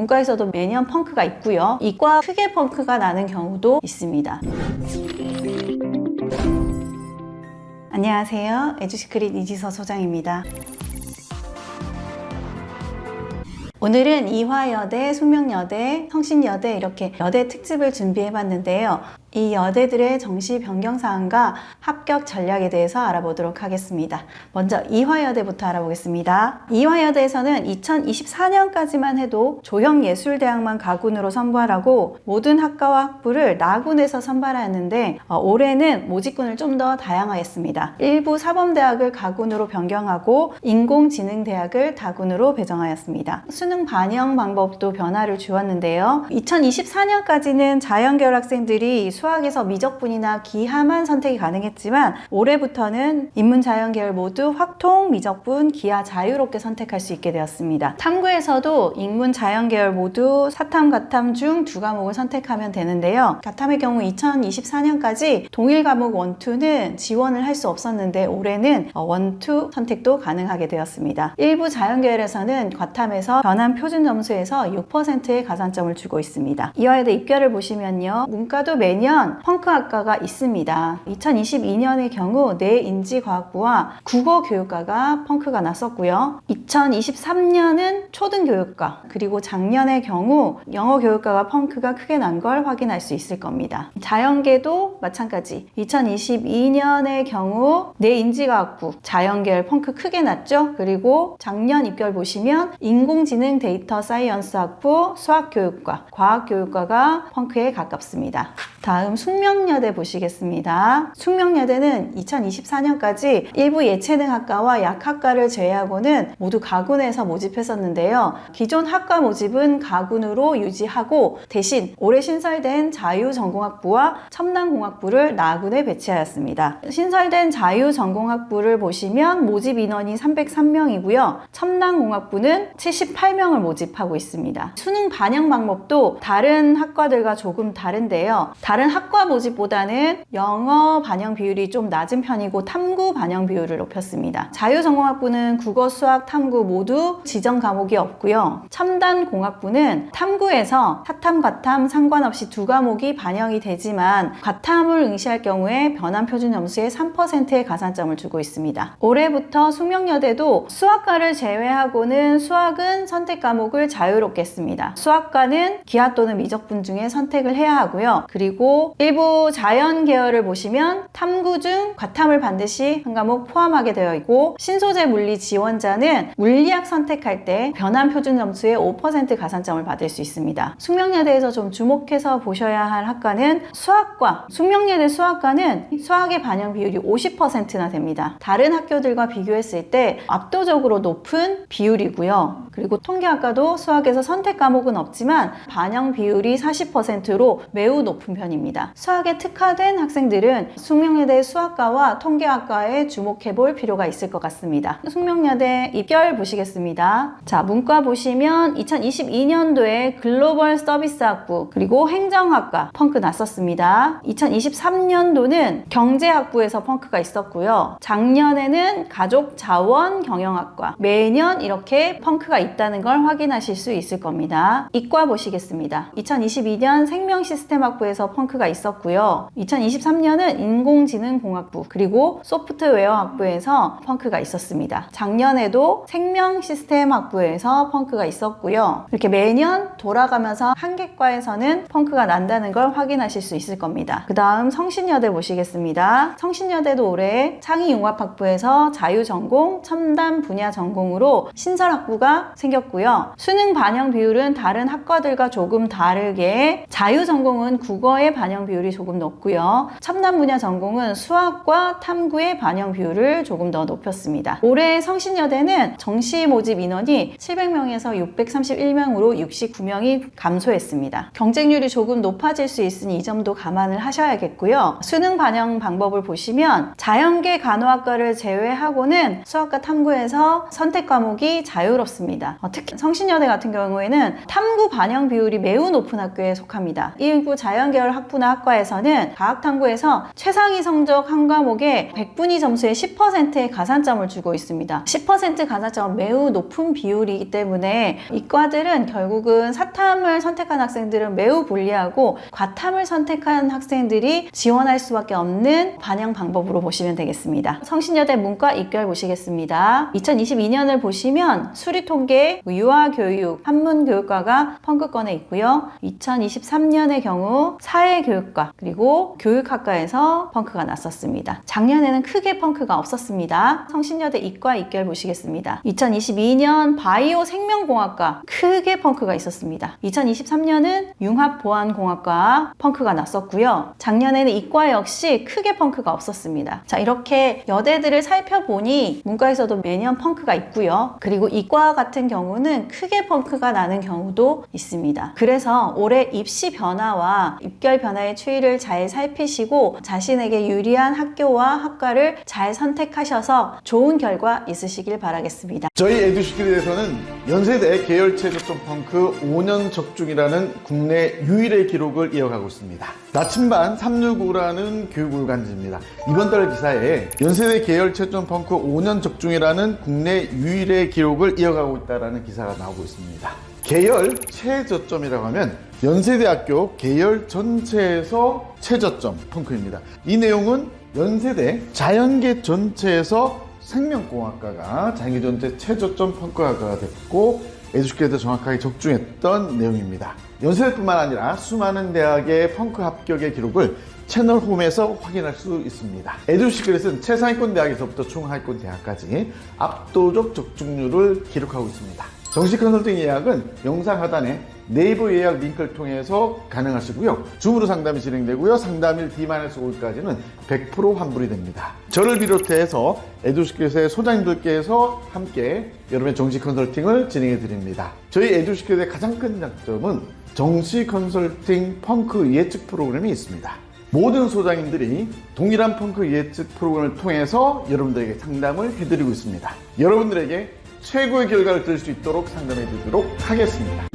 문과에서도 매년 펑크가 있고요. 이과 크게 펑크가 나는 경우도 있습니다. 안녕하세요. 에듀시크릿 이지서 소장입니다. 오늘은 이화여대, 숙명여대, 성신여대 이렇게 여대 특집을 준비해봤는데요. 이 여대들의 정시 변경사항과 합격 전략에 대해서 알아보도록 하겠습니다. 먼저 이화여대부터 알아보겠습니다. 이화여대에서는 2024년까지만 해도 조형예술대학만 가군으로 선발하고 모든 학과와 학부를 나군에서 선발하였는데 올해는 모집군을 좀 더 다양화했습니다. 일부 사범대학을 가군으로 변경하고 인공지능대학을 다군으로 배정하였습니다. 수능 반영 방법도 변화를 주었는데요. 2024년까지는 자연계열 학생들이 수학에서 미적분이나 기하만 선택이 가능했지만 올해부터는 인문자연계열 모두 확통, 미적분, 기하 자유롭게 선택할 수 있게 되었습니다. 탐구에서도 인문자연계열 모두 사탐, 가탐 중 두 과목을 선택하면 되는데요. 가탐의 경우 2024년까지 동일 과목 1, 2는 지원을 할 수 없었는데 올해는 1, 2 선택도 가능하게 되었습니다. 일부 자연계열에서는 과탐에서 변환 표준 점수에서 6%의 가산점을 주고 있습니다. 이화여대 입결을 보시면요. 문과도 매년 펑크학과가 있습니다. 2022년의 경우 뇌인지과학부와 국어교육과가 펑크가 났었고요. 2023년은 초등교육과, 그리고 작년의 경우 영어교육과가 펑크가 크게 난 걸 확인할 수 있을 겁니다. 자연계도 마찬가지. 2022년의 경우 뇌인지과학부, 자연계열 펑크 크게 났죠. 그리고 작년 입결 보시면 인공지능 데이터 사이언스 학부, 수학교육과, 과학교육과가 펑크에 가깝습니다. 다음 숙명여대 보시겠습니다. 숙명여대는 2024년까지 일부 예체능학과와 약학과를 제외하고는 모두 가군에서 모집했었는데요. 기존 학과 모집은 가군으로 유지하고 대신 올해 신설된 자유전공학부와 첨단공학부를 나군에 배치하였습니다. 신설된 자유전공학부를 보시면 모집 인원이 303명이고요. 첨단공학부는 78명을 모집하고 있습니다. 수능 반영 방법도 다른 학과들과 조금 다른데요. 다른 학과 모집보다는 영어 반영 비율이 좀 낮은 편이고 탐구 반영 비율을 높였습니다. 자유전공학부는 국어, 수학, 탐구 모두 지정 과목이 없고요. 첨단공학부는 탐구에서 사탐, 과탐 상관없이 두 과목이 반영이 되지만 과탐을 응시할 경우에 변환 표준 점수의 3%의 가산점을 주고 있습니다. 올해부터 숙명여대도 수학과를 제외하고는 수학은 선택 과목을 자유롭게 했습니다. 수학과는 기하 또는 미적분 중에 선택을 해야 하고요. 그리고 일부 자연 계열을 보시면 탐구 중 과탐을 반드시 한 과목 포함하게 되어 있고 신소재 물리 지원자는 물리학 선택할 때 변환 표준 점수의 5% 가산점을 받을 수 있습니다. 숙명여대에서 좀 주목해서 보셔야 할 학과는 수학과. 숙명여대 수학과는 수학의 반영 비율이 50%나 됩니다. 다른 학교들과 비교했을 때 압도적으로 높은 비율이고요. 그리고 통계학과도 수학에서 선택 과목은 없지만 반영 비율이 40%로 매우 높은 편입니다. 수학에 특화된 학생들은 숙명여대 수학과와 통계학과에 주목해 볼 필요가 있을 것 같습니다. 숙명여대 입결 보시겠습니다. 자, 문과 보시면 2022년도에 글로벌 서비스 학부 그리고 행정학과 펑크 났었습니다. 2023년도는 경제학부에서 펑크가 있었고요. 작년에는 가족자원 경영학과 매년 이렇게 펑크가 있다는 걸 확인하실 수 있을 겁니다. 이과 보시겠습니다. 2022년 생명시스템학부에서 펑크가 있었고요. 2023년은 인공지능공학부 그리고 소프트웨어학부에서 펑크가 있었습니다. 작년에도 생명시스템학부에서 펑크가 있었고요. 이렇게 매년 돌아가면서 한 개과에서는 펑크가 난다는 걸 확인하실 수 있을 겁니다. 그 다음 성신여대 보시겠습니다. 성신여대도 올해 창의융합학부에서 자유전공, 첨단 분야 전공으로 신설학부가 생겼고요. 수능 반영 비율은 다른 학과들과 조금 다르게 자유전공은 국어의 반영 비율이 조금 높고요. 첨단 분야 전공은 수학과 탐구의 반영 비율을 조금 더 높였습니다. 올해 성신여대는 정시 모집 인원이 700명에서 631명으로 69명이 감소했습니다. 경쟁률이 조금 높아질 수 있으니 이 점도 감안을 하셔야겠고요. 수능 반영 방법을 보시면 자연계 간호학과를 제외하고는 수학과 탐구에서 선택 과목이 자유롭습니다. 특히 성신여대 같은 경우에는 탐구 반영 비율이 매우 높은 학교에 속합니다. 일부 자연계열 학부나 학과에서는 과학탐구에서 최상위 성적 한 과목에 100분위 점수의 10%의 가산점을 주고 있습니다. 10% 가산점은 매우 높은 비율이기 때문에 이과들은 결국은 사탐을 선택한 학생들은 매우 불리하고 과탐을 선택한 학생들이 지원할 수밖에 없는 반영 방법으로 보시면 되겠습니다. 성신여대 문과 입결 보시겠습니다. 2022년을 보시면 수리통계, 유아교육, 한문교육과가 펑크권에 있고요. 2023년의 경우 사회교육과 그리고 교육학과에서 펑크가 났었습니다. 작년에는 크게 펑크가 없었습니다. 성신여대 이과 입결 보시겠습니다. 2022년 바이오 생명공학과 크게 펑크가 있었습니다. 2023년은 융합보안공학과 펑크가 났었고요. 작년에는 이과 역시 크게 펑크가 없었습니다. 자, 이렇게 여대들을 살펴보니 문과에서도 매년 펑크가 있고요. 그리고 이과 같은 경우는 크게 펑크가 나는 경우도 있습니다. 그래서 올해 입시 변화와 입결 변화의 추이를 잘 살피시고 자신에게 유리한 학교와 학과를 잘 선택하셔서 좋은 결과 있으시길 바라겠습니다. 저희 에듀시킬에서는 연세대 계열체 저점 펑크 5년 적중이라는 국내 유일의 기록을 이어가고 있습니다. 나침반 365라는 교육을간지입니다. 이번 달 기사에 연세대 계열 채점 펑크 5년 적중이라는 국내 유일의 기록을 이어가고 있다는 기사가 나오고 있습니다. 계열 최저점이라고 하면 연세대학교 계열 전체에서 최저점 펑크입니다. 이 내용은 연세대 자연계 전체에서 생명공학과가 자연계 전체 최저점 펑크가 됐고 에듀시킬에서 정확하게 적중했던 내용입니다. 연세대뿐만 아니라 수많은 대학의 펑크 합격의 기록을 채널 홈에서 확인할 수 있습니다. 에듀시킬은 최상위권 대학에서부터 중하위권 대학까지 압도적 적중률을 기록하고 있습니다. 정식 컨설팅 예약은 영상 하단에 네이버 예약 링크를 통해서 가능하시고요. 줌으로 상담이 진행되고요. 상담일 D-5일까지는 100% 환불이 됩니다. 저를 비롯해서 에듀시킬의 소장님들께서 함께 여러분의 정식 컨설팅을 진행해 드립니다. 저희 에듀시킬의 가장 큰 장점은 정시 컨설팅 펑크 예측 프로그램이 있습니다. 모든 소장님들이 동일한 펑크 예측 프로그램을 통해서 여러분들에게 상담을 해드리고 있습니다. 여러분들에게 최고의 결과를 들을 수 있도록 상담해 드리도록 하겠습니다.